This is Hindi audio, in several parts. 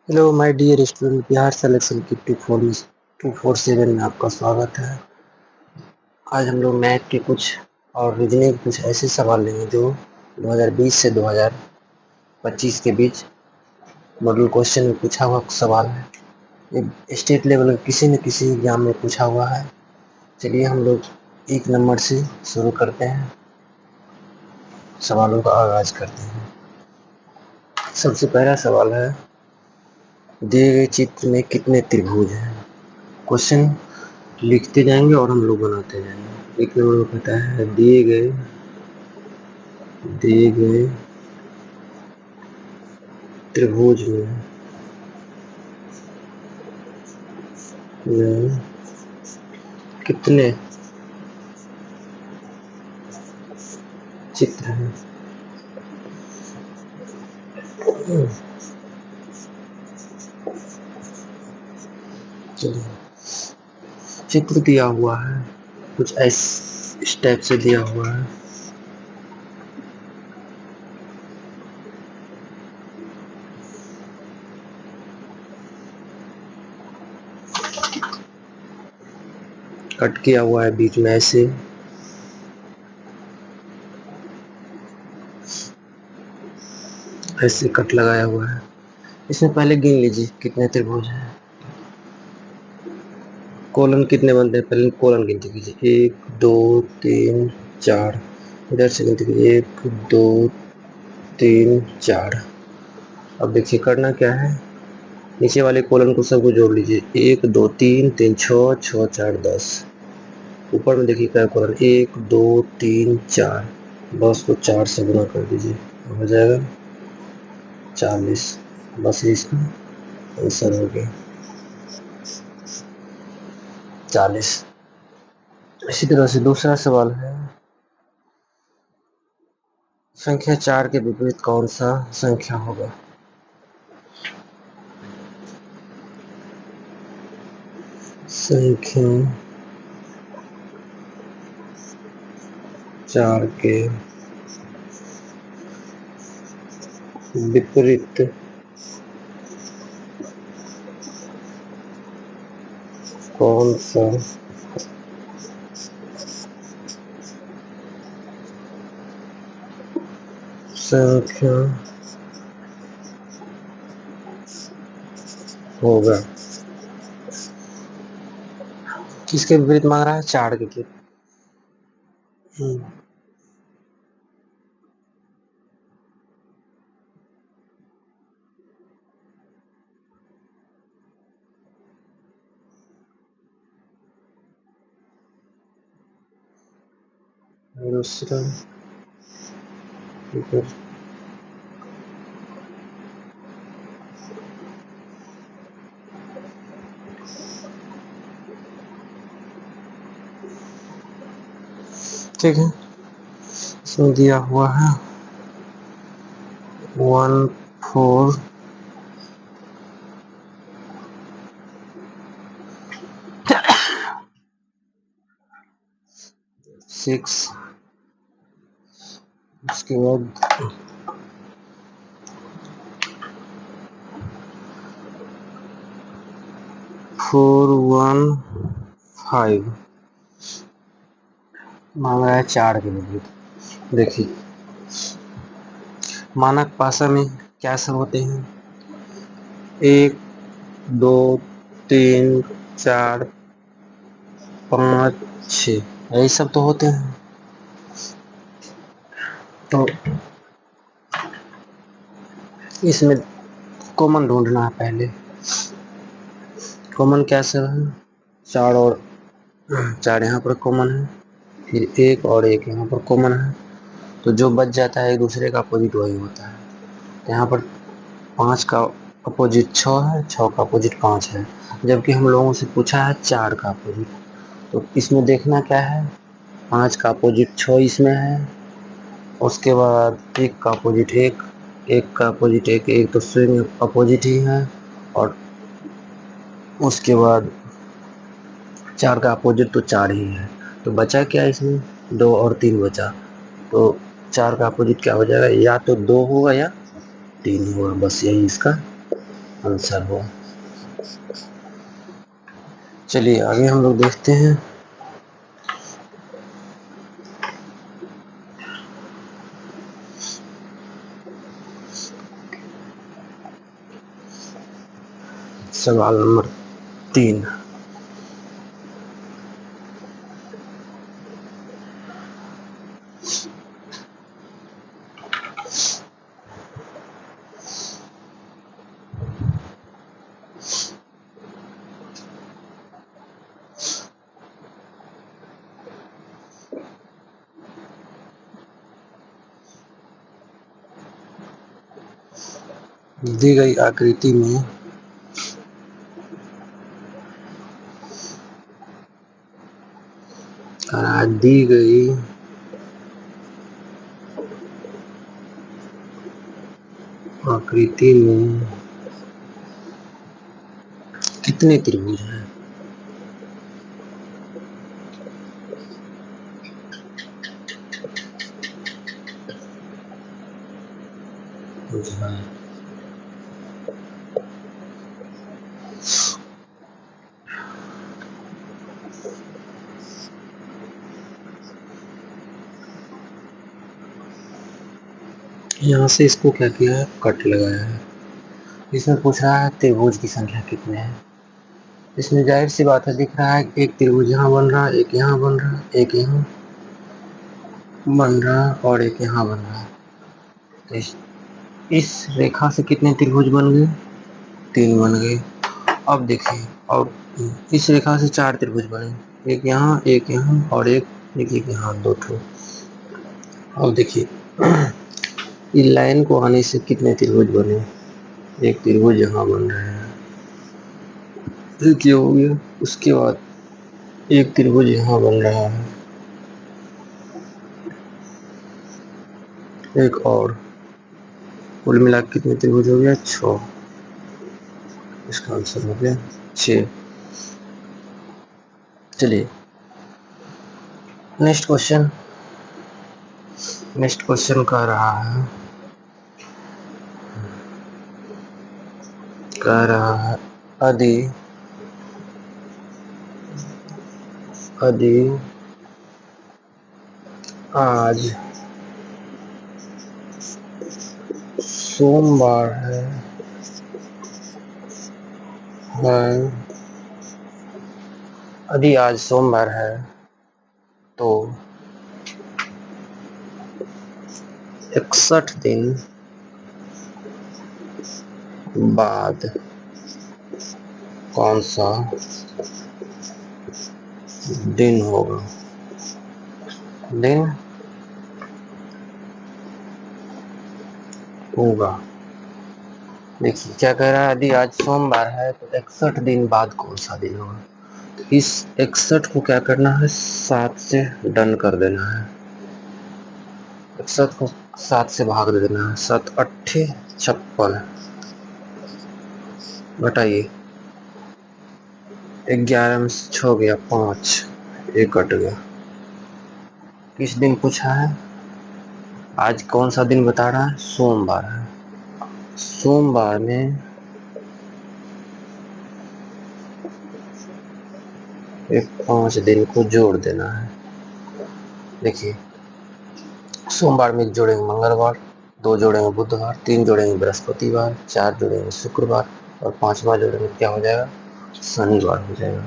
Hello my dear student, Bihar selection की 247 में आपका स्वागत है। आज हम लोग मैथ के कुछ और रीजनिंग के कुछ ऐसे सवाल लेंगे जो 2020 से 2025 के बीच मॉडल क्वेश्चन में पूछा हुआ सवाल है। ये स्टेट लेवल में किसी न किसी एग्जाम में पूछा हुआ है। चलिए हम लोग 1 नंबर से शुरू करते हैं, सवालों का आगाज करते हैं। सबसे पहला सवाल है, दिए गए चित्र में कितने त्रिभुज हैं। क्वेश्चन लिखते जाएंगे और हम लोग बनाते जाएंगे। एक नंबर में कहता है दिए गए त्रिभुज में कितने चित्र हैं। चलिए, चित्र दिया हुआ है, कुछ इस टाइप से दिया हुआ है। कट किया हुआ है बीच में ऐसे। ऐसे कट लगाया हुआ है। इसमें पहले गिन लीजिए कितने त्रिभुज हैं। कॉलम कितने बनते हैं, पहले कॉलम गिनती कीजिए। 1 2 3 4। इधर से गिनती कीजिए 1 2 3 4। अब देखिए करना क्या है, नीचे वाले कॉलम को सबको जोड़ लीजिए। 1 2 3 3 6 6 4 10। ऊपर में देखिए क्या कॉलम, 1 2 3 4। 10 को 4 से गुना कर दीजिए, हो जाएगा 40। बस इसका आंसर हो गया 40। इसी तरह से दूसरा सवाल है, संख्या 4 के विपरीत कौन सा संख्या होगा। संख्या 4 के विपरीत कौन सा संख्या होगा। किसके विपरीत मांग रहा है, 4 के विपरीत। दूसरा ठीक है, इसमें दिया हुआ है 1 4 6। उसके बाद 4 1 5 मांग रहा है 4 के विपरीत। देखिए मानक भाषा में क्या सब होते हैं, 1 2 3 4 5 6, यही सब तो होते हैं। तो इसमें कॉमन ढूंढना है पहले। कॉमन क्या सब है, 4 और 4 यहाँ पर कॉमन है, फिर 1 और 1 यहाँ पर कॉमन है। तो जो बच जाता है एक दूसरे का अपोजिट वही होता है। तो यहाँ पर 5 का अपोजिट 6 है, 6 का अपोजिट 5 है, जबकि हम लोगों से पूछा है 4 का अपोजिट। तो इसमें देखना क्या है, 5 का अपोजिट 6 इसमें है, उसके बाद 1 का अपोजिट 1, 1 का अपोजिट 1, 1 तो स्विंग अपोजिट ही है, और उसके बाद 4 का अपोजिट तो 4 ही है। तो बचा क्या इसमें, 2 और 3 बचा। तो 4 का अपोजिट क्या हो जाएगा, या तो 2 होगा या 3 होगा, बस यही इसका आंसर हो। चलिए आगे हम लोग देखते हैं। सवाल नंबर 3। दी गई आकृति में दी गई आकृति में कितने त्रिभुज हैं? यहाँ से इसको क्या किया है, कट लगाया है। इसमें पूछ रहा है त्रिभुज की संख्या कितने हैं। इसमें जाहिर सी बात है, दिख रहा है एक त्रिभुज यहाँ बन रहा है, एक यहाँ बन रहा है, एक यहाँ बन रहा है और एक यहाँ बन रहा है। तो इस रेखा से कितने त्रिभुज बन गए? 3 बन गए। अब देखिए, और इस रेखा से 4 त्रिभुज बने, एक यहाँ और एक यहाँ, 2 ठो। अब देखिए इस लाइन को आने से कितने त्रिभुज बने? एक त्रिभुज यहाँ बन रहे हैं, एक ये हो गया, उसके बाद एक त्रिभुज यहाँ बन रहा है, एक और, कुल मिला कितने त्रिभुज हो गया? 6। इसका आंसर हो गया 6। चलिए नेक्स्ट क्वेश्चन कह रहा है यदि आज सोमवार है यदि आज सोमवार है तो 61 दिन बाद कौन सा दिन होगा? देखिए क्या कह रहा है, यदि आज सोमवार है तो 61 दिन बाद कौन सा दिन होगा। तो इस 61 को क्या करना है, 7 से डन कर देना है। 61 को 7 से भाग दे देना है। 7 अट्ठे 56, घटाइए 11 में से 6 गया 5, एक कट गया। किस दिन पूछा है? आज कौन सा दिन बता रहा है? सोमवार है। सोमवार में एक 5 दिन को जोड़ देना है। देखिए सोमवार में जोड़ेंगे मंगलवार, 2 जोड़ेंगे बुधवार, 3 जोड़ेंगे बृहस्पतिवार, 4 जोड़ेंगे शुक्रवार और 5वां जोड़ेंगे क्या हो जाएगा? शनिवार हो जाएगा।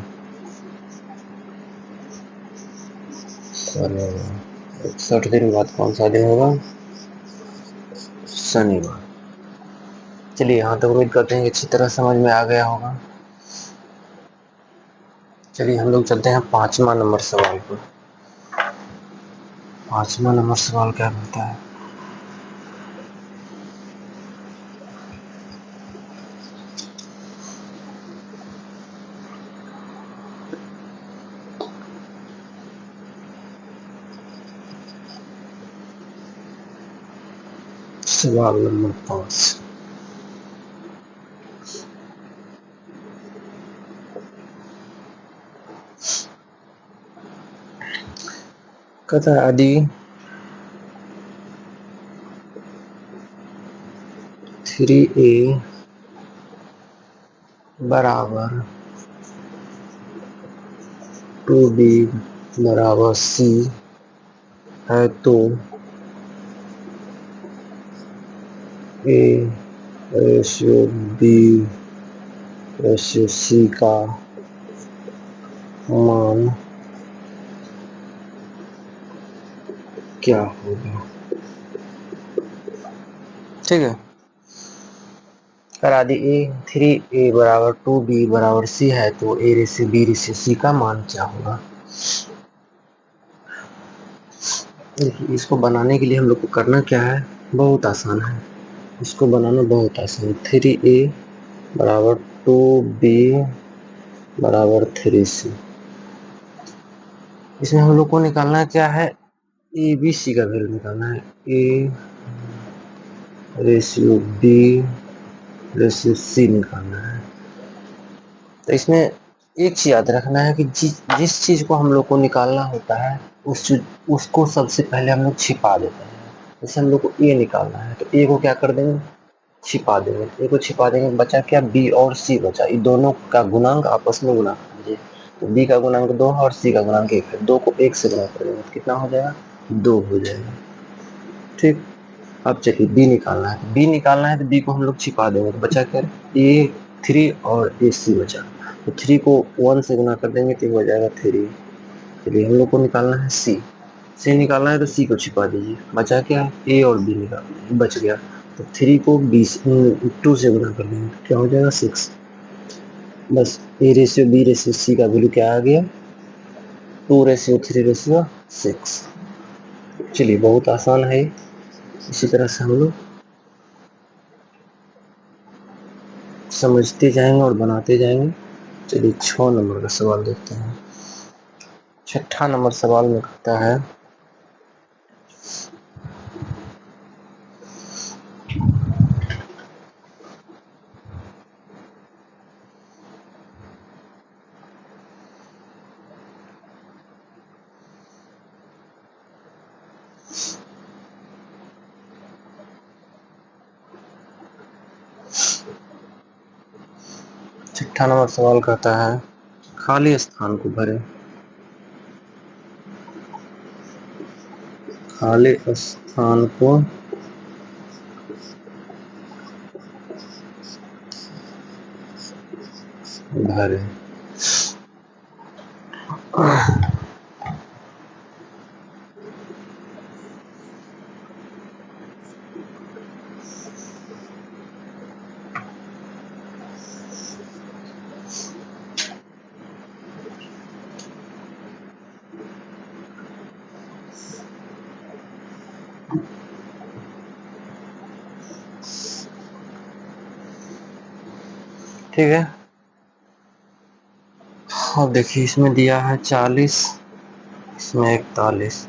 61 दिन बाद कौन सा दिन होगा? शनिवार। चलिए यहाँ तक उम्मीद करते हैं अच्छी तरह समझ में आ गया होगा। चलिए हम लोग चलते हैं 5वां नंबर सवाल पर। 5वां नंबर सवाल क्या कहता है? सवाल नंबर 5 कहता है यदि 3a बराबर 2b बराबर c है तो a ratio b ratio c का मान क्या होगा। ठीक है, करा दी। ए 3a बराबर 2b बराबर c है तो a ratio b ratio c का मान क्या होगा। देखिए, इसको बनाने के लिए हम लोग को करना क्या है, बहुत आसान है। इसको बनाना बहुत आसान। 3a बराबर 2b बराबर 3c। इसमें हम लोग को निकालना क्या है, ए बी सी का वैल्यू निकालना है। A ratio B ratio C निकालना है। तो इसमें एक चीज याद रखना है कि जिस चीज को हम लोग को निकालना होता है उसको सबसे पहले हम लोग छिपा देते हैं। जैसे हम लोग को ए निकालना है तो ए को क्या कर देंगे, छिपा देंगे। ए को छिपा देंगे, बचा क्या, बी और सी बचा। ये दोनों का गुणांक आपस में गुणा कर दीजिए। तो बी का गुणांक 2 है और सी का गुणांक 1 है। 2 को 1 से गुणा कर देंगे तो कितना हो जाएगा, 2 हो जाएगा। ठीक, अब चलिए बी निकालना है। बी निकालना है तो बी को हम लोग छिपा देंगे तो बचा क्या, ए 3 और ए सी बचा। तो 3 को 1 से गुना कर देंगे तो हो जाएगा 3। चलिए हम लोग को निकालना है सी। सी निकालना है तो सी को छिपा दीजिए, बचा क्या, ए और बी निकाल बच गया। तो 3 को 2 से गुना कर देंगे तो क्या हो जाएगा 6। बस A ratio B ratio C का वैल्यू क्या आ गया, 2 रेशियो 3 रेशियो 6। चलिए बहुत आसान है। इसी तरह से हम लोग समझते जाएंगे और बनाते जाएंगे। चलिए 6 नंबर का सवाल देखते हैं। 6ठा नंबर सवाल में कहता है, छठा नंबर सवाल कहता है खाली स्थान को भरें। खाली स्थान को भरें। ठीक है, अब देखिए इसमें दिया है 40, इसमें 41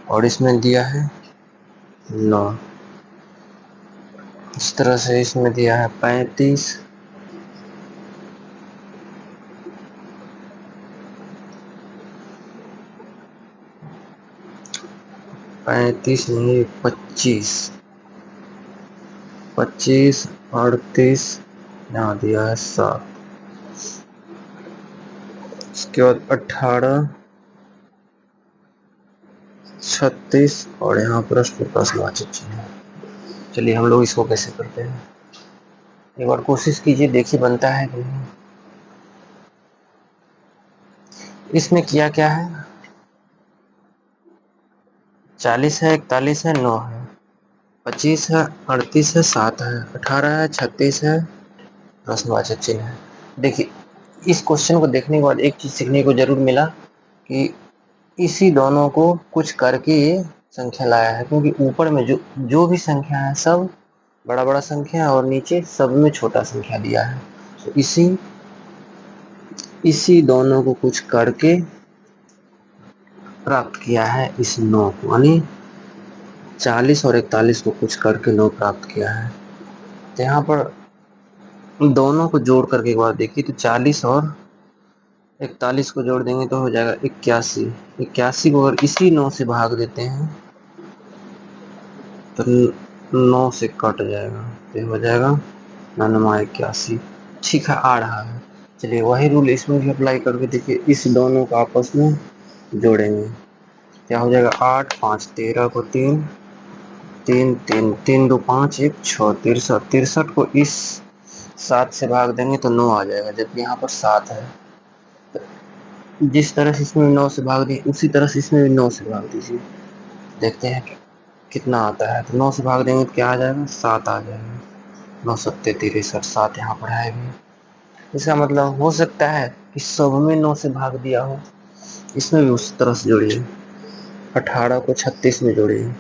और इसमें दिया है 9। इस तरह से इसमें दिया है 35, 35 नहीं 25, 25, 38, यहाँ दिया है 7। इसके बाद 18, 36 और यहाँ प्रश्न प्रश्नवाचक चिन्ह। चलिए हम लोग इसको कैसे करते हैं, एक बार कोशिश कीजिए, देखिए बनता है कि नहीं। इसमें किया क्या है, 40 है, 41 है, 9 है, 25 है, 38 है, 7 है, 18 है, 36 है, प्रश्नवाचक चिन्ह है। देखिए इस क्वेश्चन को देखने के बाद एक चीज सीखने को जरूर मिला कि इसी दोनों को कुछ करके संख्या लाया है, क्योंकि ऊपर में जो जो भी संख्या है सब बड़ा बड़ा संख्या है और नीचे सब में छोटा संख्या दिया है। तो इसी दोनों को कुछ करके प्राप्त किया है इस 9 को, यानी 40 और 41 को कुछ करके 9 प्राप्त किया है। तो यहाँ पर दोनों को जोड़ करके एक बार देखिए तो 40 और 41 को जोड़ देंगे तो हो जाएगा 81। 81 को अगर इसी 9 से भाग देते हैं तो 9 से कट जाएगा तो हो जाएगा 9 9 81। ठीक आ रहा है। चलिए वही रूल इसमें भी अप्लाई करके देखिए, इस दोनों को आपस में जोड़ेंगे, क्या हो जाएगा 8 5 13 को 3 3 3 3 2 5 1 6 63 63 को इस 7 से भाग देंगे तो 9 आ जाएगा, जबकि यहाँ पर 7 है। जिस तरह से इसमें 9 से भाग दिए उसी तरह से इसमें भी 9 से भाग दीजिए, देखते हैं कितना आता है। तो 9 से भाग देंगे तो क्या आ जाएगा 7 आ जाएगा। 9 सत्ते 63 7 यहाँ पर है भी। इसका मतलब हो सकता है कि सब में 9 से भाग दिया हो, इसमें भी उस तरह से जोड़िए। 18 को 36 में जोड़िए,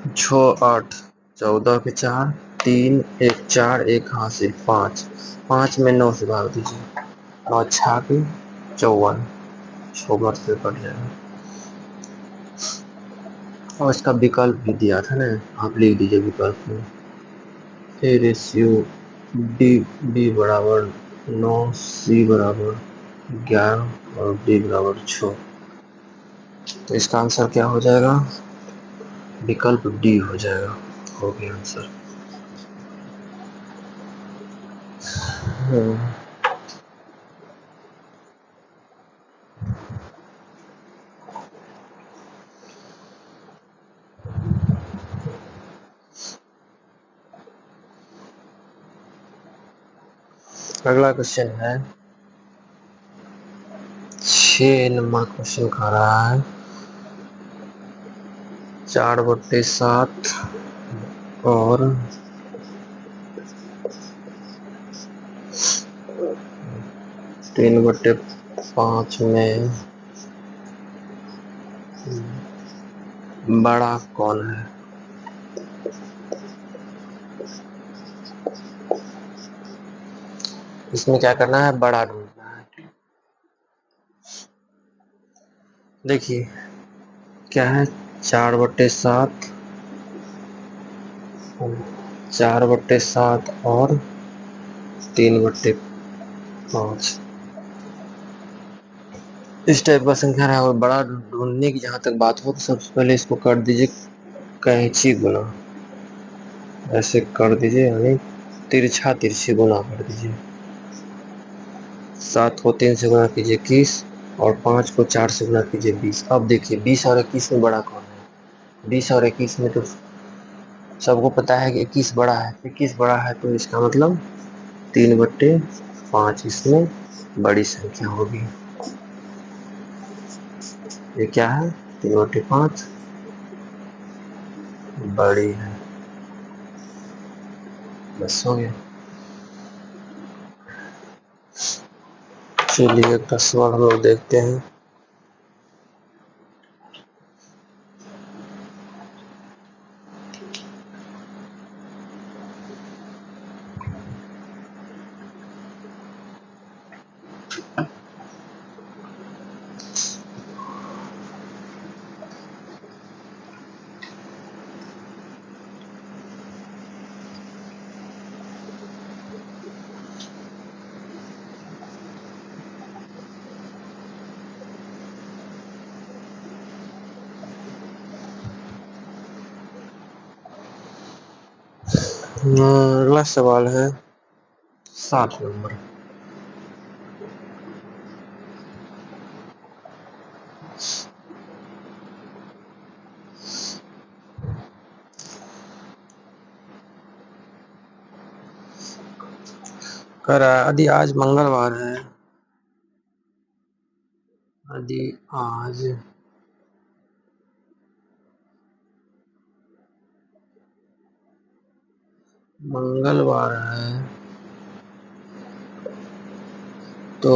6 8 14 के 4 3 1 4 1 हासिल 5 5 में 9 से भाग दीजिए, 9 6 के 54 6 से कट जाएगा। और इसका विकल्प भी दिया था ना, आप लिख दीजिए विकल्प में ए रेशियो डी बराबर 9 सी बराबर 11 और डी बराबर 6। तो इसका आंसर क्या हो जाएगा, विकल्प डी हो जाएगा। हो गया आंसर। अगला क्वेश्चन है 6 नंबर क्वेश्चन खा रहा है 4/7 और 3/5 में बड़ा कौन है। इसमें क्या करना है, बड़ा ढूंढना है। देखिए क्या है 4/7 4/7 और 3/5 इस टाइप का संख्या है। और बड़ा ढूंढने की जहाँ तक बात हो तो सबसे पहले इसको कर दीजिए कैंची गुना, ऐसे कर दीजिए, यानी तिरछा तिरछी गुना कर दीजिए। 7 को 3 से गुना कीजिए 21 और 5 को 4 से गुना कीजिए 20। अब देखिए 20 और 21 में बड़ा कौन है। 20 और 21 में तो सबको पता है कि 21 बड़ा है, 21 बड़ा है तो इसका मतलब 3/5 इसमें बड़ी संख्या होगी। ये क्या है 3/5 बड़ी है। बस हो गया। चलिए अगला सवाल हम लोग देखते हैं। अगला सवाल है 7 नंबर। कह रहा है यदि आज मंगलवार है, यदि आज मंगलवार है तो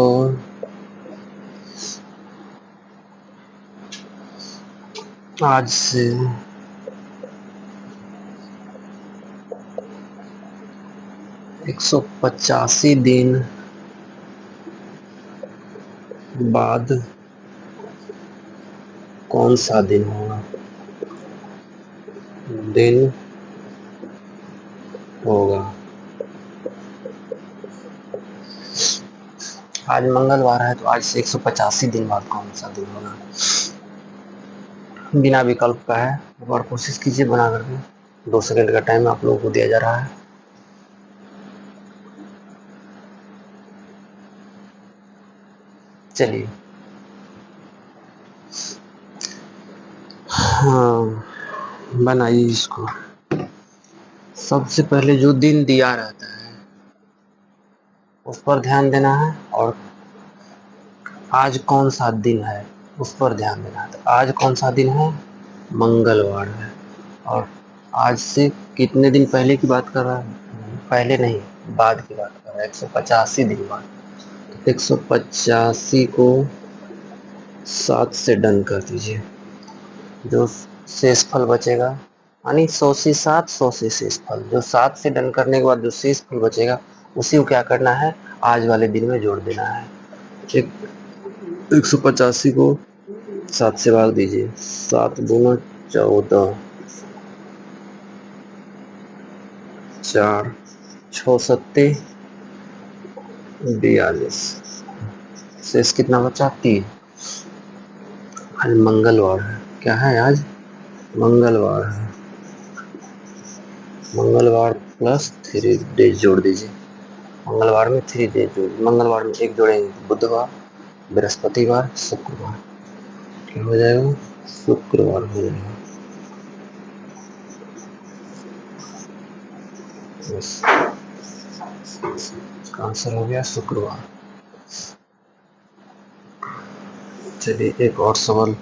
आज से 185 दिन बाद कौन सा दिन होगा, दिन होगा। आज मंगलवार है तो आज से 185 दिन बाद कौन सा दिन होगा। बिना विकल्प का है, एक बार कोशिश कीजिए बना करके। 2 सेकंड का टाइम आप लोगों को दिया जा रहा है। चलिए, हाँ, बनाइए इसको। सबसे पहले जो दिन दिया रहता है उस पर ध्यान देना है, और आज कौन सा दिन है उस पर ध्यान देना है। तो आज कौन सा दिन है? मंगलवार है। और आज से कितने दिन पहले की बात कर रहा है? पहले नहीं, बाद की बात कर रहा है, 185 दिन बाद। 185 को 7 से डन कर दीजिए। जो शेष फल बचेगा, यानी 100 से 7, 100 से शेष फल, जो 7 से डन करने के बाद जो शेष फल बचेगा उसी को क्या करना है, आज वाले दिन में जोड़ देना है। 185 को 7 से भाग दीजिए, 7 दूना 14, 4 6 सत्ते 42, शेष कितना बचा? 3। आज मंगलवार है, क्या है आज? मंगलवार है। मंगलवार प्लस 3 डेज जोड़ दीजिए। मंगलवार में 3 डेज जोड़, मंगलवार में एक जोड़ेंगे, बुधवार, बृहस्पतिवार, शुक्रवार, क्या हो जाएगा? शुक्रवार हो जाएगा। बस, आंसर हो गया शुक्रवार। चलिए एक और सवाल,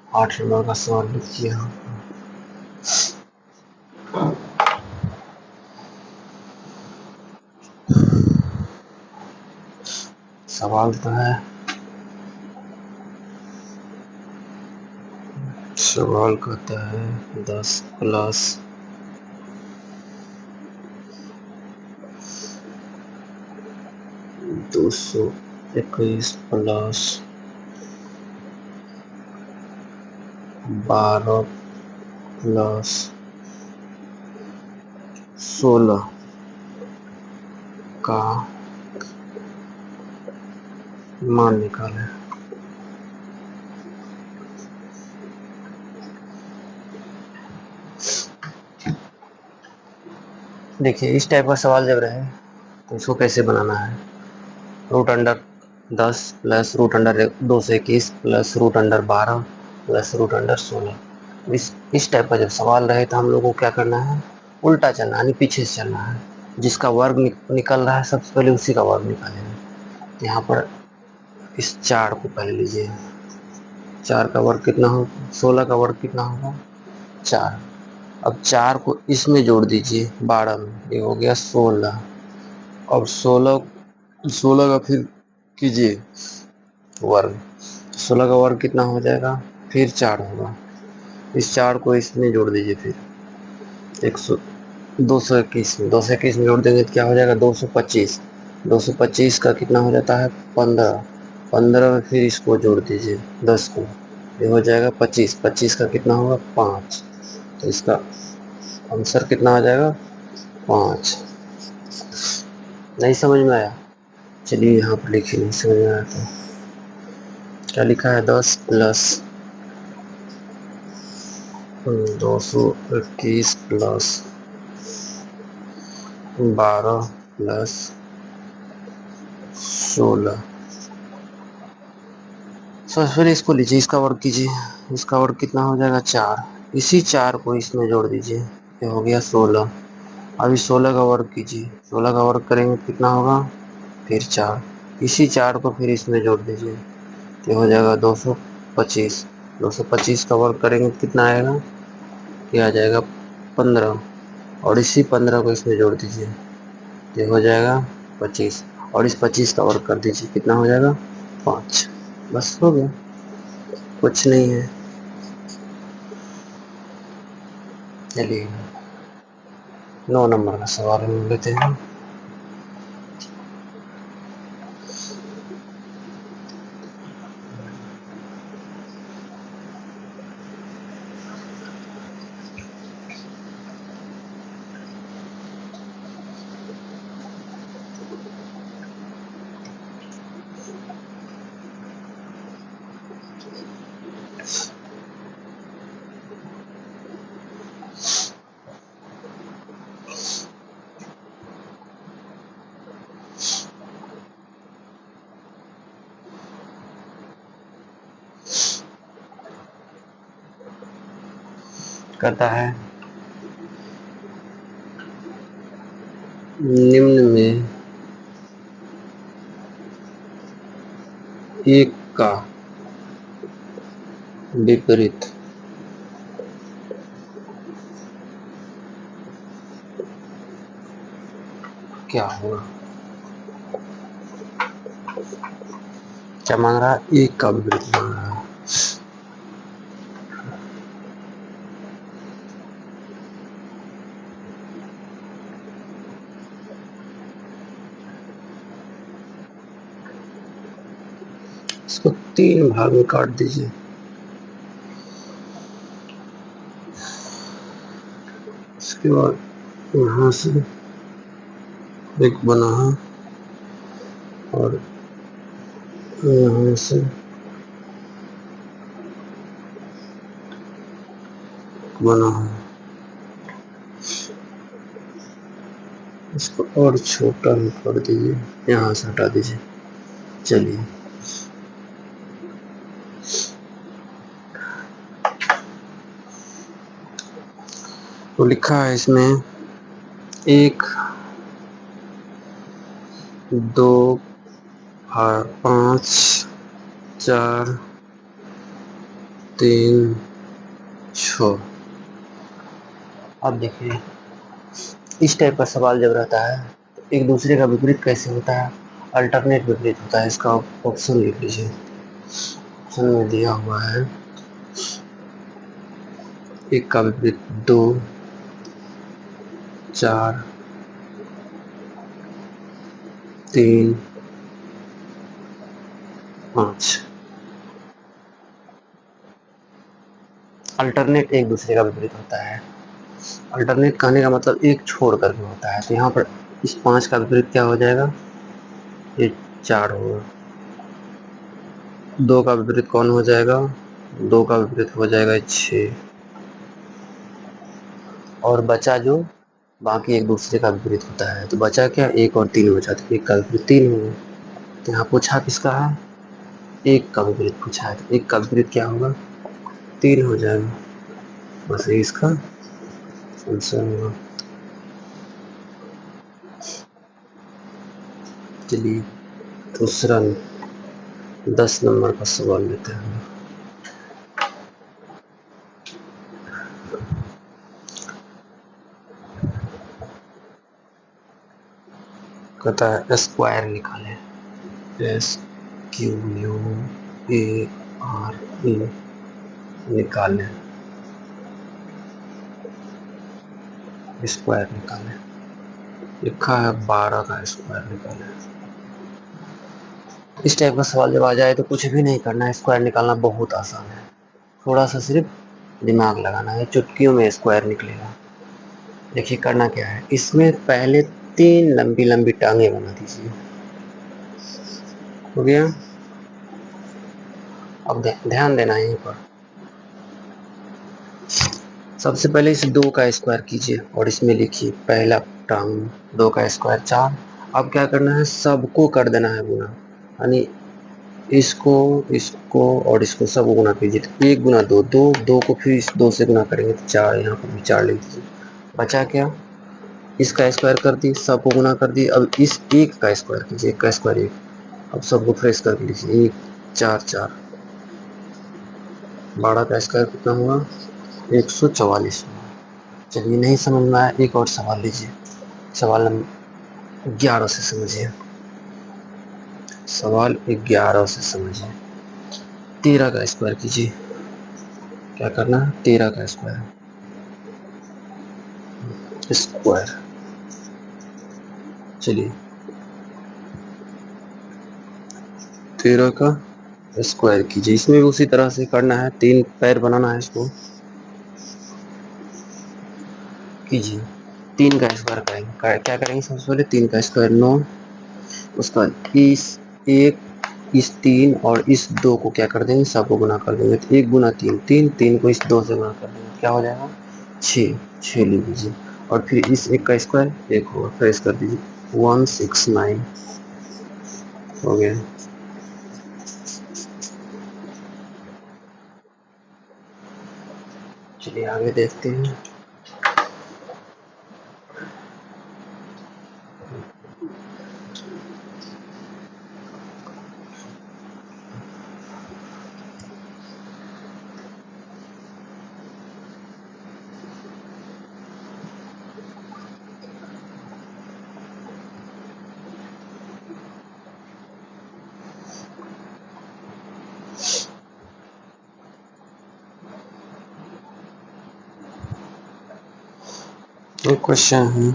8 नंबर का सवाल लिखिए। सवाल तो है, सवाल कहता है 10 प्लस 221 प्लस 12 प्लस 16 का मान निकालें। देखिए, इस टाइप का सवाल जब रहे तो इसको कैसे बनाना है। Root under 10 plus root under 221 plus root under 12 plus root under 16। इस टाइप का जब सवाल रहे तो हम लोग को क्या करना है, उल्टा चलना, यानी पीछे से चलना है। जिसका वर्ग निकल रहा है सबसे पहले उसी का वर्ग निकालेंगे। यहाँ पर इस 4 को पहले लीजिए, 4 का वर्ग कितना हो, 16 का वर्ग कितना होगा? 4। अब 4 को इसमें जोड़ दीजिए 12 में, ये हो गया 16। अब 16 का फिर कीजिए वर्ग, 16 का वर्ग कितना हो जाएगा? फिर 4 होगा। इस 4 को इसमें जोड़ दीजिए, फिर 100 221 में, 221 में जोड़ देंगे तो क्या हो जाएगा? 225। 225 का कितना हो जाता है? 15। 15 में फिर इसको जोड़ दीजिए 10 को, ये हो जाएगा 25। 25 का कितना होगा? 5। तो इसका आंसर कितना आ जाएगा? 5। नहीं समझ में आया? चलिए यहाँ पर लिखिए, नहीं समझ में आया तो क्या लिखा है? 10 प्लस 221 प्लस 12 प्लस 16। सबसे पहले इसको लीजिए, इसका वर्ग कीजिए, इसका वर्ग कितना हो जाएगा? 4। इसी 4 को इसमें जोड़ दीजिए, ये हो गया 16। अभी 16 का वर्ग कीजिए, 16 का वर्ग करेंगे तो कितना होगा? फिर 4। इसी 4 को फिर इसमें जोड़ दीजिए, ये हो जाएगा 225। 225 का वर्ग करेंगे तो कितना आएगा? ये आ जाएगा 15। और इसी 15 को इसमें जोड़ दीजिए, ये हो जाएगा 25। और इस 25 का वर्ग कर दीजिए, कितना हो जाएगा? 5। बस हो गया, कुछ नहीं है। चलिए 9 नंबर का सवाल हम लेते हैं। कहता है निम्न में एक का विपरीत क्या होगा। क्या मांग रहा है? एक का विपरीत मांग रहा है। इसको 3 भाग में काट दीजिए। इसके बाद यहाँ से एक बना है और यहाँ से बना है। इसको और छोटा में कर दीजिए, यहाँ से हटा दीजिए। चलिए तो लिखा है इसमें 1 2 5 4 3 6। अब देखिए इस टाइप का सवाल जब रहता है तो एक दूसरे का विपरीत कैसे होता है, अल्टरनेट विपरीत होता है। इसका ऑप्शन लिख लीजिए। ऑप्शन में दिया हुआ है 1 का विपरीत 2 4 3 5। अल्टरनेट एक दूसरे का विपरीत होता है। अल्टरनेट कहने का मतलब एक छोड़ करके होता है। तो यहाँ पर इस 5 का विपरीत क्या हो जाएगा, ये 4 होगा। 2 का विपरीत कौन हो जाएगा, 2 का विपरीत हो जाएगा 6। और बचा जो बाकी एक दूसरे का विपरीत होता है। तो बचा क्या, 1 और 3 बचा। तो 1 का विपरीत 3 होगा। तो यहाँ पूछा किसका है, 1 का विपरीत पूछा है। तो 1 का विपरीत क्या होगा, 3 हो जाएगा। बस ये इसका आंसर होगा। चलिए दूसरा 10 नंबर का सवाल लेते हैं। कहता है स्क्वायर निकालें। SQUARE निकालें, स्क्वायर निकालें। लिखा है 12 का स्क्वायर निकालें। इस टाइप का सवाल जब आ जाए तो कुछ भी नहीं करना है, स्क्वायर निकालना बहुत आसान है। थोड़ा सा सिर्फ दिमाग लगाना है, चुटकियों में स्क्वायर निकलेगा। देखिए करना क्या है, इसमें पहले 3 लंबी लंबी टांगे बना दीजिए। हो गया। अब ध्यान देना है यहीं पर। सबसे पहले इस 2 का स्क्वायर कीजिए और इसमें लिखिए पहला टांग 2 का स्क्वायर 4। अब क्या करना है, सबको कर देना है गुना, यानी इसको इसको और इसको सब गुना कीजिए। तो 1 गुना 2 2, 2 को फिर इस 2 से गुना करेंगे तो 4। यहाँ पर भी 4 लिख दीजिए। बचा क्या, इसका स्क्वायर कर दी, सबको गुना कर दी। अब इस 1 का स्क्वायर कीजिए, 1 का स्क्वायर 1। अब सबको फ्रेश करके लीजिए, 1 4 4। 12 का स्क्वायर कितना हुआ, 144। चलिए नहीं समझ में आया, एक और सवाल लीजिए। सवाल नंबर 11 से समझिए। सवाल 11 से समझिए। 13 का स्क्वायर कीजिए। क्या करना है, 13 का स्क्वायर स्क्वायर। चलिए 13 का स्क्वायर कीजिए। इसमें भी उसी तरह से करना है, 3 पैर बनाना है इसको। कीजिए 3 का स्क्वायर करेंगे। क्या करेंगे, सबसे पहले 3 का स्क्वायर 9। उसका इस 1 इस 3 और इस 2 को क्या कर देंगे, सबको गुना कर देंगे। तो 1 गुना 3 3, 3 को इस 2 से गुना कर देंगे, क्या हो जाएगा 6। 6 लिख दीजिए। और फिर इस 1 का स्क्वायर 1 होगा, फ्रेश कर दीजिए 169। हो गया। चलिए आगे देखते हैं। एक क्वेश्चन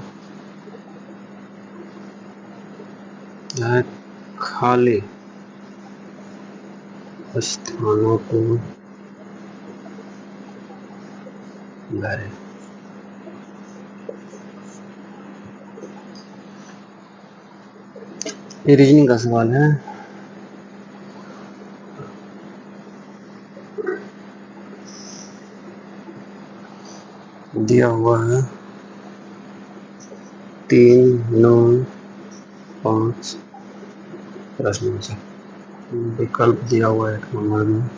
है खाली स्थानों को भरें। ये रीजनिंग का सवाल है। दिया हुआ है 3, 9, 5 प्रश्न से विकल्प दिया हुआ है। 1 नंबर में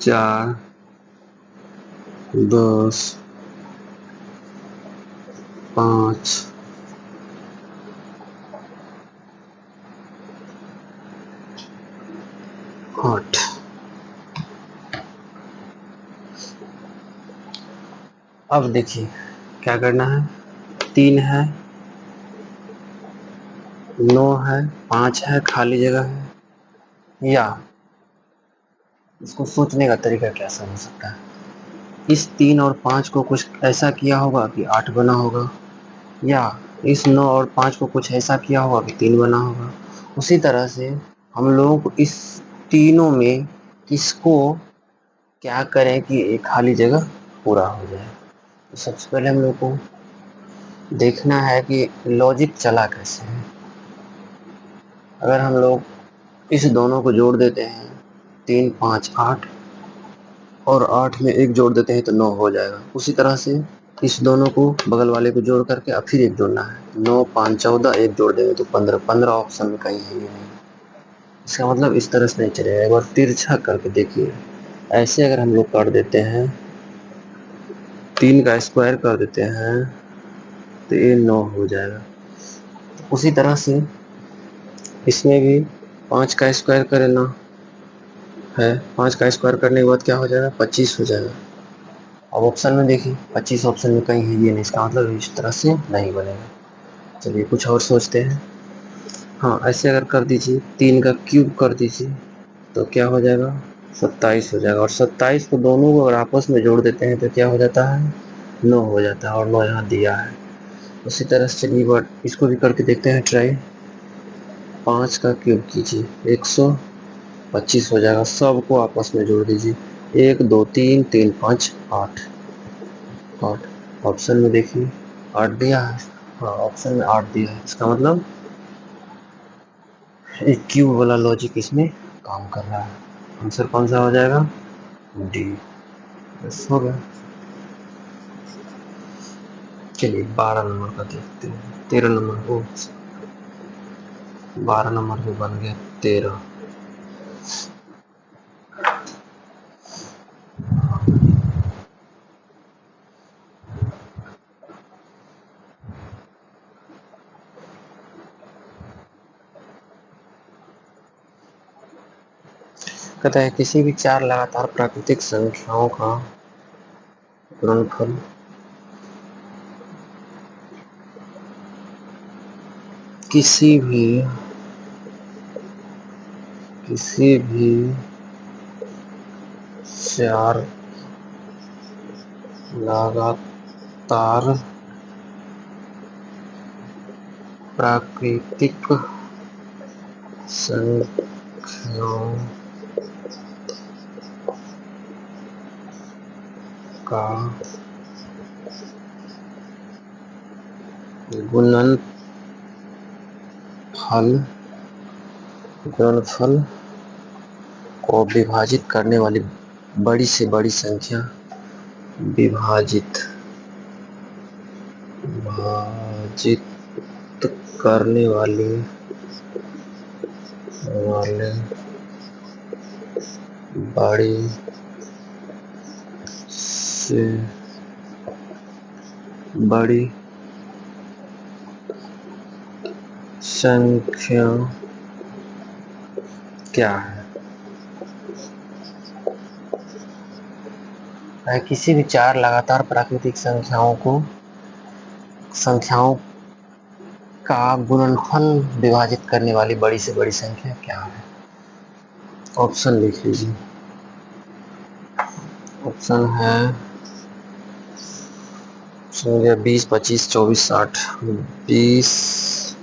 4, 10, 5, 8। अब देखिए क्या करना है। 3 है, 9 है, 5 है, खाली जगह है। या इसको सोचने का तरीका कैसा हो सकता है। इस 3 और 5 को कुछ ऐसा किया होगा कि 8 बना होगा, या इस 9 और 5 को कुछ ऐसा किया होगा कि 3 बना होगा। उसी तरह से हम लोगों को इस तीनों में किसको क्या करें कि एक खाली जगह पूरा हो जाए। तो सबसे पहले हम लोग को देखना है कि लॉजिक चला कैसे है। अगर हम लोग इस दोनों को जोड़ देते हैं 3, 5, 8 और 8 में 1 जोड़ देते हैं तो 9 हो जाएगा। उसी तरह से इस दोनों को बगल वाले को जोड़ करके अब फिर 1 जोड़ना है। 9, 5, 14, 1 जोड़ देंगे तो 15। 15 ऑप्शन में कहीं है ही नहीं। इसका मतलब इस तरह से नहीं चलेगा। एक बार तिरछा करके देखिए। ऐसे अगर हम लोग कर देते हैं, 3 का स्क्वायर कर देते हैं तो ये 9 हो जाएगा। उसी तरह से इसमें भी 5 का स्क्वायर करना है। 5 का स्क्वायर करने के बाद क्या हो जाएगा, 25 हो जाएगा। अब ऑप्शन में देखिए 25 ऑप्शन में कहीं है ये नहीं। इसका मतलब इस तरह से नहीं बनेगा। चलिए कुछ और सोचते हैं। हाँ, ऐसे अगर कर दीजिए, 3 का क्यूब कर दीजिए तो क्या हो जाएगा, 27 हो जाएगा। और 27 को दोनों को अगर आपस में जोड़ देते हैं तो क्या हो जाता है, 9 हो जाता है। और 9 यहाँ दिया है। उसी तरह से चलिए बट इसको भी करके देखते हैं ट्राई। 5 का क्यूब कीजिए, 125 हो जाएगा। सबको आपस में जोड़ दीजिए, 1, 2, 3, 3, 5, 8। 8 ऑप्शन में देखिए 8 दिया है। हाँ, ऑप्शन में 8 दिया है। इसका मतलब एक क्यूब वाला लॉजिक इसमें काम कर रहा है। आंसर कौन सा हो जाएगा, डी। बस हो गया। चलिए 12 नंबर का देखते हैं। 13 नंबर को 12 नंबर पे बन गया 13। कहता है किसी भी 4 लगातार प्राकृतिक संख्याओं का गुणनफल किसी भी 4 लगातार प्राकृतिक संख्याओं का गुणनफल को विभाजित करने वाली बड़ी से बड़ी संख्या विभाजित करने वाले बड़ी से बड़ी संख्या क्या है? किसी भी चार लगातार प्राकृतिक संख्याओं का गुणनफल विभाजित करने वाली बड़ी से बड़ी संख्या क्या है? ऑप्शन लिख लीजिए। ऑप्शन है 20, 25, 24, 60। 20,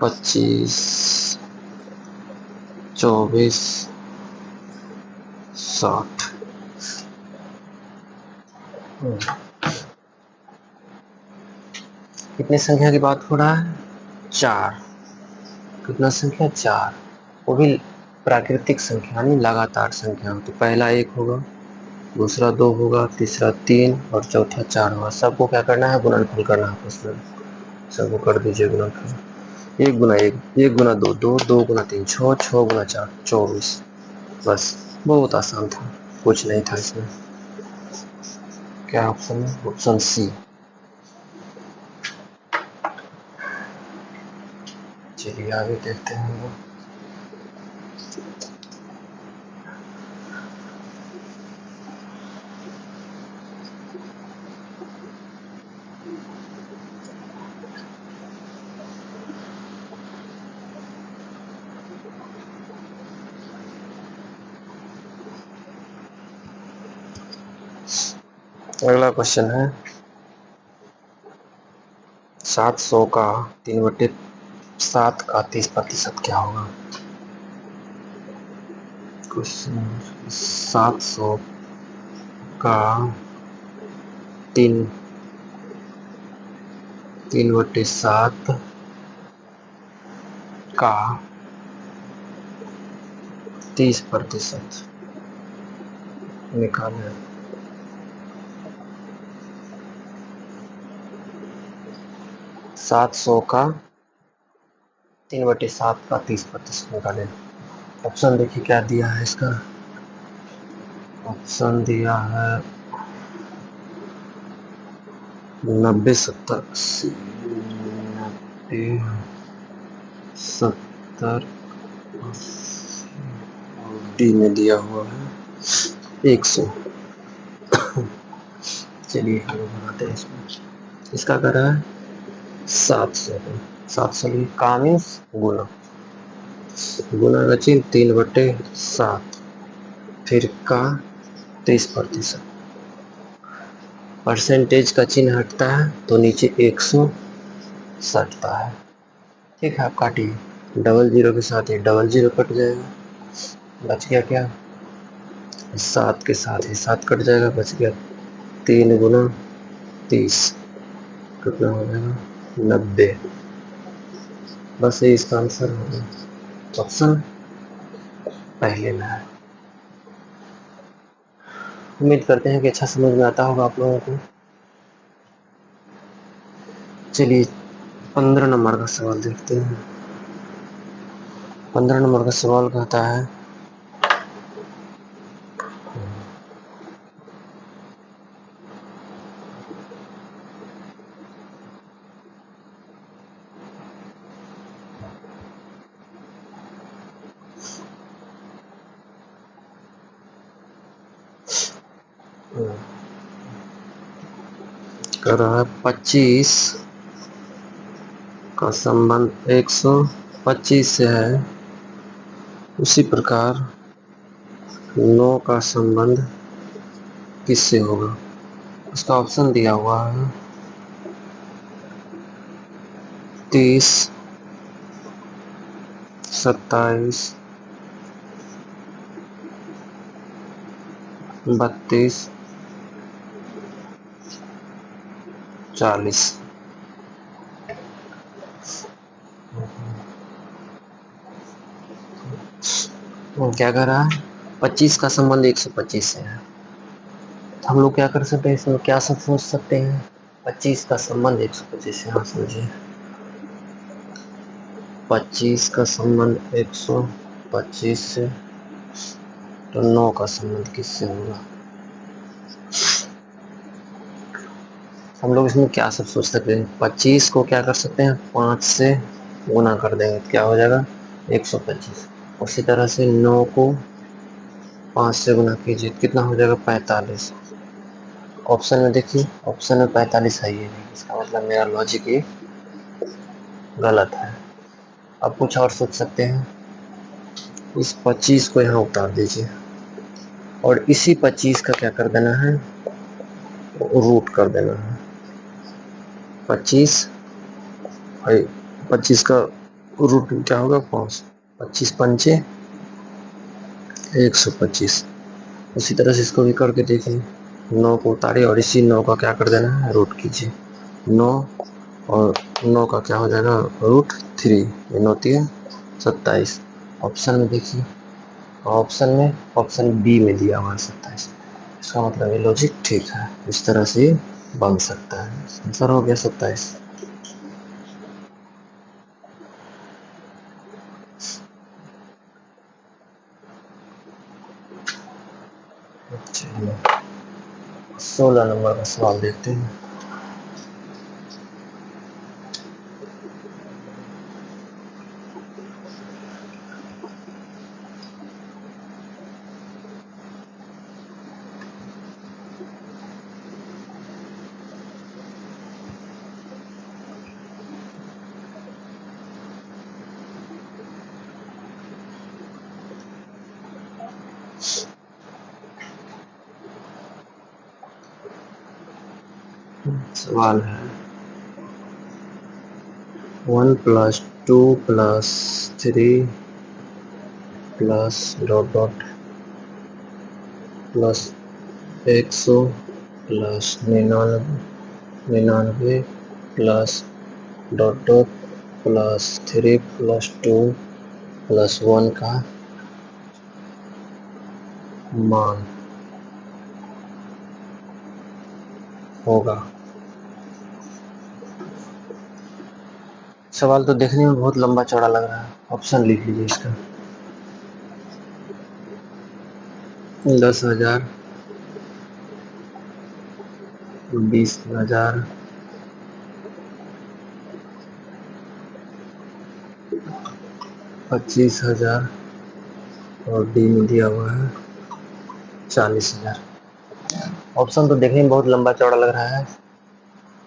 25, 24, 60। कितनी संख्या की बात हो रहा है? 4। कितना संख्या? 4। वो भी प्राकृतिक संख्या नहीं लगातार संख्या। तो पहला 1 होगा, दूसरा 2 होगा, तीसरा 3 और चौथा 4 होगा। सबको क्या करना है? गुणनफल करना है आपस में। सबको कर दीजिए गुणनफल। 1 गुना 1, 1 गुना 2, 2, 2 गुना 3, 6, 6 गुना 4, 24। बस, बहुत आसान था, कुछ नहीं था इसमें। क्या ऑप्शन है? Option C. चलिए आगे देखते हैं हम लोग। अगला क्वेश्चन है 700 का 3/7 का 30% क्या होगा? क्वेश्चन 700 का 3/7 का 30% निकालें। 700 का 3/7 का 30% निकालें। ऑप्शन देखिए क्या दिया है इसका। ऑप्शन दिया है 90, 70, 80, 90, 70, डी में दिया हुआ है 100। चलिए हम बनाते हैं इसमें। इसका कर रहा है 700। 700 का मीन्स गुना, गुना का चिन्ह 3/7, फिर का 30%। परसेंटेज का चिन्ह हटता है तो नीचे 100 सटता है। ठीक है, आप काटिए। डबल जीरो के साथ ये डबल जीरो कट जाएगा, बच गया क्या? 7 के साथ ही 7 कट जाएगा, बच गया 3 गुना 30, कितना हो जाएगा? 90। बस ये इसका आंसर होगा। ऑप्शन पहले में है। उम्मीद करते हैं कि अच्छा समझ में आता होगा आप लोगों को। चलिए 15 नंबर का सवाल देखते हैं। 15 नंबर का सवाल कहता है कर रहा है 25 का संबंध 125 से है, उसी प्रकार 9 का संबंध किससे होगा? उसका ऑप्शन दिया हुआ है 30, 27, 32, 40। क्या कर रहा है? 25 का संबंध 125 से है। हम लोग क्या कर सकते हैं इसमें? क्या सब सोच सकते हैं? 25 का संबंध 125 से, हाँ समझिए। 25 का संबंध 125 से, तो 9 का संबंध किससे होगा? हम लोग इसमें क्या सब सोच सकते हैं, 25 को क्या कर सकते हैं, 5 से गुना कर देंगे, क्या हो जाएगा 125। उसी तरह से 9 को 5 से गुना कीजिए, कितना हो जाएगा 45। ऑप्शन में देखिए, ऑप्शन में 45 है ही नहीं, इसका मतलब मेरा लॉजिक ये गलत है। अब कुछ और सोच सकते हैं, इस 25 को यहाँ उतार दीजिए और इसी 25 का क्या कर देना है, रूट कर देना है। 25 भाई, 25 का रूट क्या होगा 5, 25 पंचे 125। उसी तरह से इसको भी करके देखिए, 9 को उतारिए और इसी 9 का क्या कर देना है, रूट कीजिए। 9 और 9 का क्या हो जाएगा, √3, ये 9 है 27। ऑप्शन में देखिए, ऑप्शन बी में दिया हुआ है 27। इसका मतलब ये लॉजिक ठीक है, इस तरह से बन सकता है। आंसर हो गया 27। चलिए 16 नंबर का सवाल देखते हैं। सवाल है 1 + 2 + 3 + डॉट डॉट + 100 + 99 + डॉट डॉट +3 + 2 + 1 का मान होगा। सवाल तो देखने में बहुत लंबा चौड़ा लग रहा है, ऑप्शन लिख लीजिए इसका। 10,000, 20,000, 25,000 और डी में दिया हुआ है 40,000। ऑप्शन तो देखने में बहुत लंबा चौड़ा लग रहा है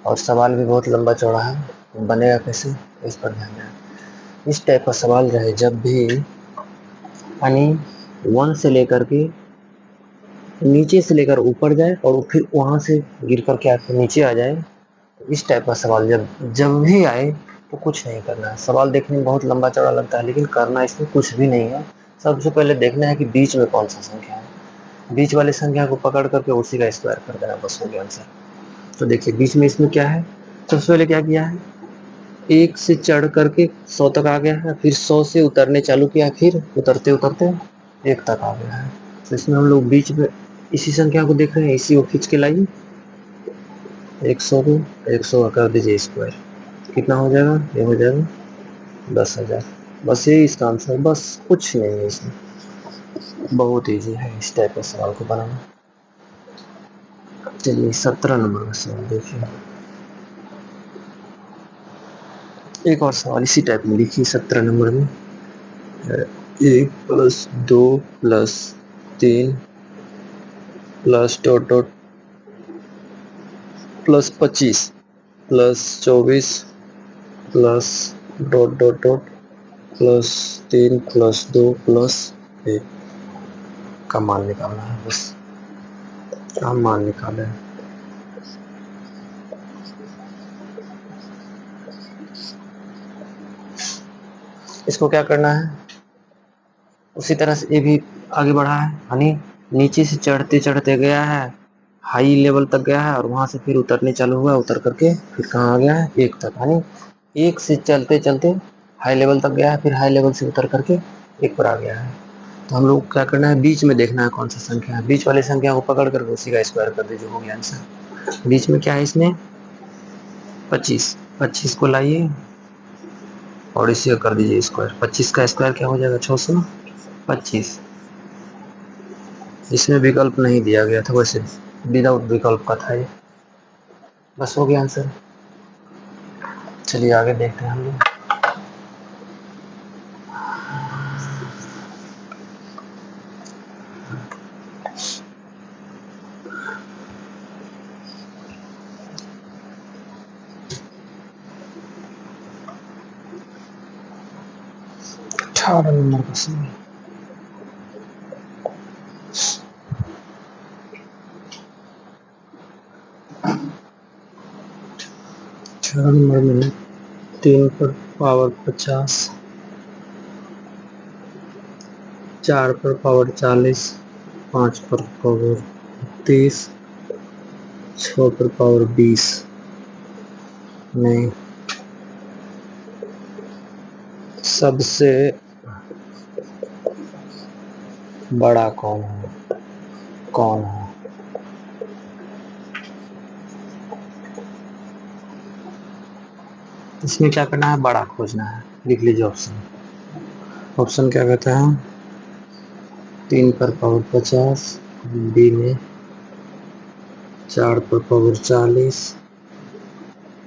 और सवाल भी बहुत लंबा चौड़ा है, तो बनेगा कैसे, इस पर ध्यान दें। इस टाइप का सवाल रहे जब भी यानी 1 से लेकर के नीचे से लेकर ऊपर जाए और फिर वहां से गिर कर के आके नीचे आ जाए, इस टाइप का सवाल जब जब भी आए तो कुछ नहीं करना है। सवाल देखने में बहुत लंबा चौड़ा लगता है लेकिन करना इसमें कुछ भी नहीं है। सबसे पहले देखना है कि बीच में कौन सा संख्या है, बीच वाली संख्या को पकड़ करके उसी का स्क्वायर कर देना, बस हो गया आंसर। तो देखिए बीच में इसमें क्या है, सबसे पहले क्या किया है, 1 से चढ़ करके 100 तक आ गया है, फिर 100 से उतरने चालू किया, फिर उतरते उतरते 1 तक आ गया है। तो इसमें हम लोग बीच में इसी संख्या को देख रहे हैं, इसी को खींच के लाइए, 100 को 100 का कर दीजिए स्क्वायर, कितना हो जाएगा, ये हो जाएगा 10,000। बस यही इसका आंसर, बस कुछ नहीं है इसमें, बहुत ईजी है इस टाइप का सवाल को बनाना। चलिए 17 नंबर का सवाल देखिए, एक और सवाल इसी टाइप में लिखिए। 17 नंबर में 1 + 2 + 3 + dot dot +25 + 24 + dot dot dot +3 + 2 + 1 का मान निकालना है, बस का मान निकाले। इसको क्या करना है, उसी तरह से ये भी आगे बढ़ा है, यानी नीचे से चढ़ते चढ़ते गया है, हाई लेवल तक गया है और वहां से फिर उतरने चालू हुआ, उतर करके फिर कहाँ आ गया है, 1 तक, यानी 1 से चलते चलते हाई लेवल तक गया है, फिर हाई लेवल से उतर करके 1 पर आ गया है। तो हम लोग क्या करना है, बीच में देखना है कौन सा संख्या है, बीच वाली संख्या को पकड़ करके उसी का स्क्वायर कर दीजिए, हो गया आंसर। बीच में क्या है इसमें 25, 25 को लाइए और इसी को कर दीजिए स्क्वायर, 25 का स्क्वायर क्या हो जाएगा 625। इसमें विकल्प नहीं दिया गया था, वैसे विदाउट विकल्प का था ये। बस हो गया आंसर। चलिए आगे देखते हैं हम लोग। अठारह नंबर क्वेश्चन। अठारह नंबर में 3 पर पावर 50, 4 पर पावर 40, 5 पर पावर 30, 6 पर पावर 20 में सबसे बड़ा कौन है? कौन है? इसमें क्या करना है? बड़ा खोजना है। लिख लीजिए ऑप्शन। ऑप्शन क्या कहता है? 3 पर पावर 50, बी में 4 पर पावर 40,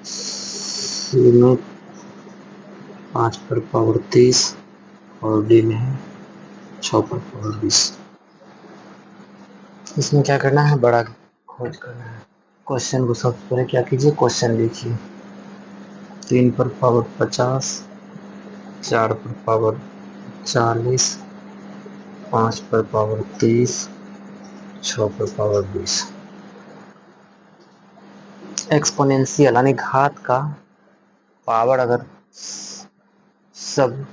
सी में 5 पर पावर 30 और डी में है 6 पर पावर 20। इसमें क्या करना है? बड़ा खोज करना है। क्वेश्चन को सबसे पहले क्या कीजिए? क्वेश्चन लिखिए। 3 पर पावर 50, 4 पर पावर 40, 5 पर पावर 30, 6 पर पावर 20। एक्सपोनेंशियल यानी घात का पावर अगर सब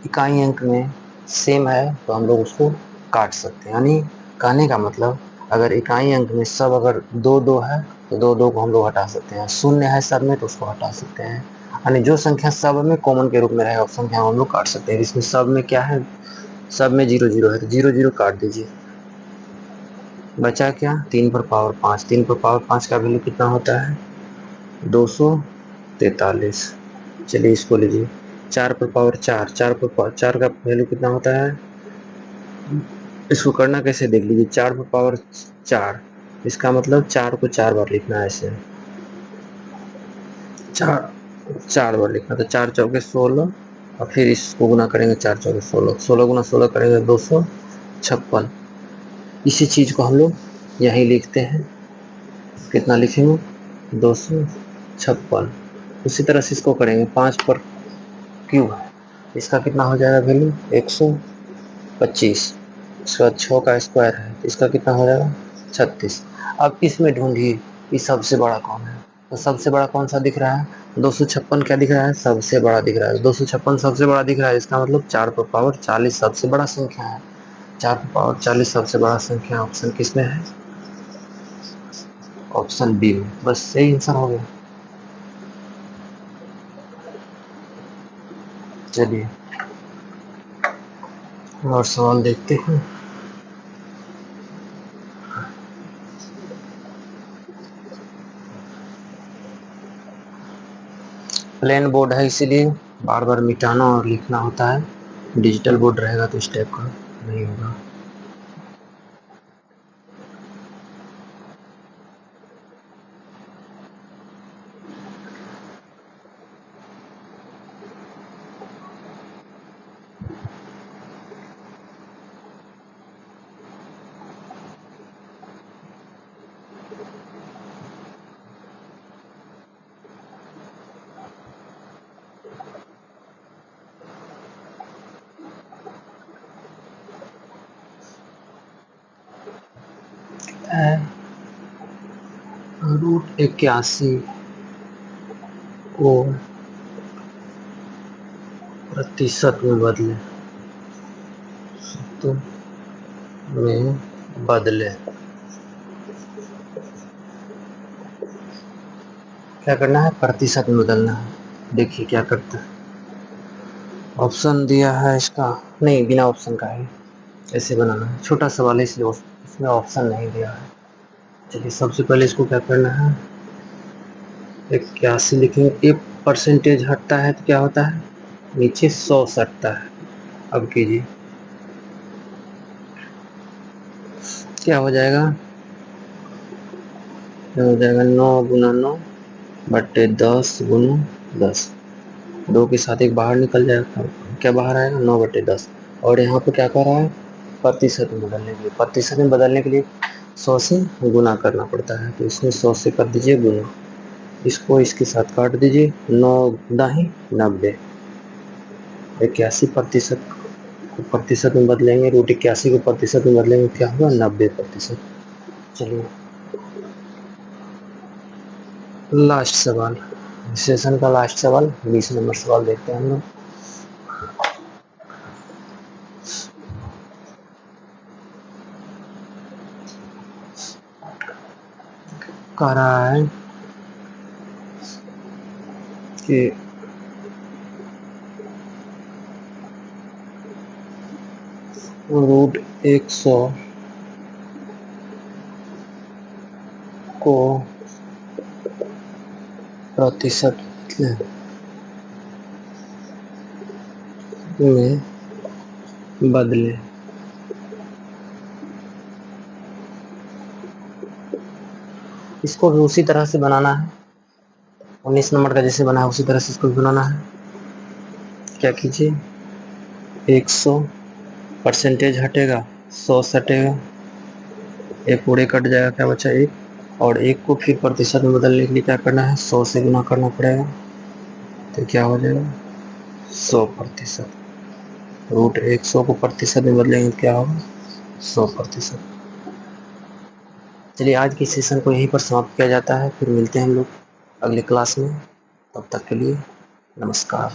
इकाई अंक में सेम है तो हम लोग उसको काट सकते हैं। यानी कहने का मतलब अगर इकाई अंक में सब अगर 2 है तो 2 को हम लोग हटा सकते हैं। शून्य है सब में तो उसको हटा सकते हैं। यानी जो संख्या सब में कॉमन के रूप में रहेगा उस संख्या हम लोग काट सकते हैं। इसमें सब में क्या है? सब में 0 0 है तो 0 0 काट दीजिए। बचा क्या? 3 पर पावर 5। 3 पर पावर 5 का वैल्यू कितना होता है? 243। चलिए इसको लीजिए। 4 पर पावर 4, 4 पर पावर 4 का वैल्यू कितना होता है? इसको करना कैसे देख लीजिए। 4 पर पावर 4, इसका मतलब 4 को 4 बार लिखना है। ऐसे 4 बार लिखना। तो 4 चौके 16 और फिर इसको गुना करेंगे 4 चौके 16, 16 गुना 16 करेंगे 256। इसी चीज को हम लोग यहीं लिखते हैं। कितना लिखेंगे? 256। उसी तरह से इसको करेंगे। 5 पर क्यूब है, इसका कितना हो जाएगा वैल्यू? 125। इसके बाद 6 का स्क्वायर है तो इसका कितना हो जाएगा? 36। अब इसमें ढूंढिए कि सबसे बड़ा कौन है। तो सबसे बड़ा कौन सा दिख रहा है? 256 क्या दिख रहा है? सबसे बड़ा दिख रहा है। 256 सबसे बड़ा दिख रहा है, इसका मतलब 4 पर पावर 40 सबसे बड़ा संख्या है। 4 पर पावर 40 सबसे बड़ा संख्या ऑप्शन किसमें है? ऑप्शन बी में। बस सही आंसर हो गया। चलिए और सवाल देखते हैं। प्लेन बोर्ड है इसीलिए बार बार मिटाना और लिखना होता है। डिजिटल बोर्ड रहेगा तो इस टाइप का नहीं होगा। √81 को प्रतिशत में बदले तो में बदले क्या करना है? प्रतिशत में बदलना है। देखिए क्या करते हैं। ऑप्शन दिया है इसका, नहीं बिना ऑप्शन का है। ऐसे बनाना है। छोटा सवाल है इसलिए इसमें ऑप्शन नहीं दिया है। चलिए सबसे पहले इसको क्या करना है? 81 लिखेंगे। एक परसेंटेज हटता है तो क्या होता है? नीचे 100 सटता है। अब कीजिए क्या हो जाएगा? हो जाएगा 9 × 9 / 10 × 10। 2 के साथ एक बाहर निकल जाएगा, क्या बाहर आएगा 9/10। और यहाँ पे क्या कर रहा है, प्रतिशत में बदलने के लिए, प्रतिशत में बदलने के लिए 100 से गुना करना पड़ता है। तो इसमें 100 से कर दीजिए गुना, इसको इसके साथ काट दीजिए, 9×9 = 90। 81% को प्रतिशत में बदलेंगे, √81 को प्रतिशत में बदलेंगे, क्या हुआ 90%। चलिए लास्ट सवाल, सेशन का लास्ट सवाल 20 नंबर सवाल देखते हैं हम लोग। कह रहा है कि √100 को प्रतिशत में बदले। इसको भी उसी तरह से बनाना है, 19 नंबर का जैसे बना है उसी तरह से इसको भी बनाना है। क्या कीजिए, 100 परसेंटेज हटेगा, 100 से हटेगा, एक पूरे कट जाएगा, क्या बचा 1, और 1 को फिर प्रतिशत में बदलने के लिए क्या करना है, 100 से गुना करना पड़ेगा। तो क्या हो जाएगा 100%। √100 को प्रतिशत में बदलेंगे क्या होगा 100%। चलिए आज की सेशन को यहीं पर समाप्त किया जाता है, फिर मिलते हैं हम लोग अगले क्लास में। तब तक के लिए नमस्कार।